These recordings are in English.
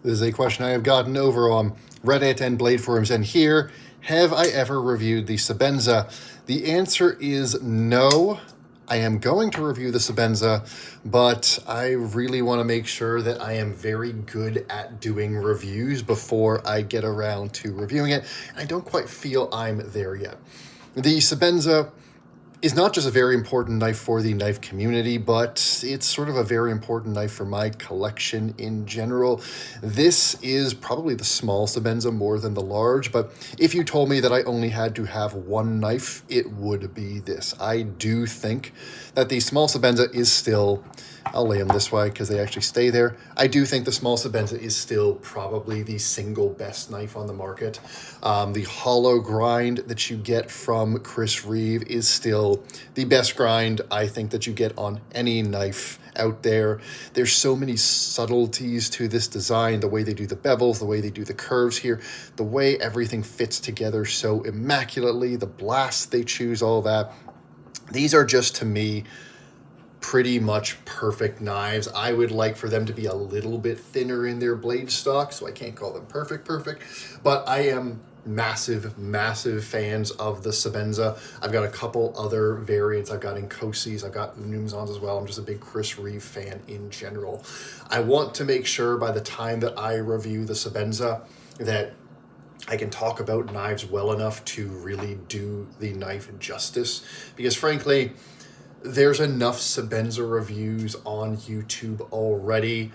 This is a question I have gotten over on Reddit and Blade forums, and here, have I ever reviewed the Sebenza? The answer is no. I am going to review the Sebenza, but I really want to make sure that I am very good at doing reviews before I get around to reviewing it. I don't quite feel I'm there yet. The Sebenza is not just a very important knife for the knife community, but it's sort of a very important knife for my collection in general. This is probably the small Sebenza more than the large, but if you told me that I only had to have one knife, it would be this. I do think that the small Sebenza is still, I'll lay them this way because they actually stay there. I do think the small Sebenza is still probably the single best knife on the market. The hollow grind that you get from Chris Reeve is still the best grind I think that you get on any knife out there. There's so many subtleties to this design, the way they do the bevels, the way they do the curves here, the way everything fits together so immaculately, the blast they choose, all that. These are just, to me, pretty much perfect knives. I would like for them to be a little bit thinner in their blade stock, so I can't call them perfect, but I am massive fans of the Sebenza. I've got a couple other variants. I've got Inkosis, I've got Unumzons as well. I'm just a big Chris Reeve fan in general. I want to make sure by the time that I review the Sebenza that I can talk about knives well enough to really do the knife justice, because frankly, there's enough Sebenza reviews on YouTube already.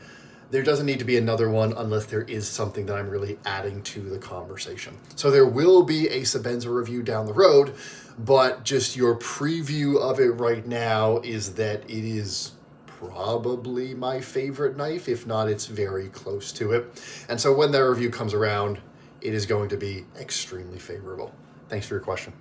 There doesn't need to be another one unless there is something that I'm really adding to the conversation. So there will be a Sebenza review down the road, but just your preview of it right now is that it is probably my favorite knife. If not, it's very close to it. And so when that review comes around, it is going to be extremely favorable. Thanks for your question.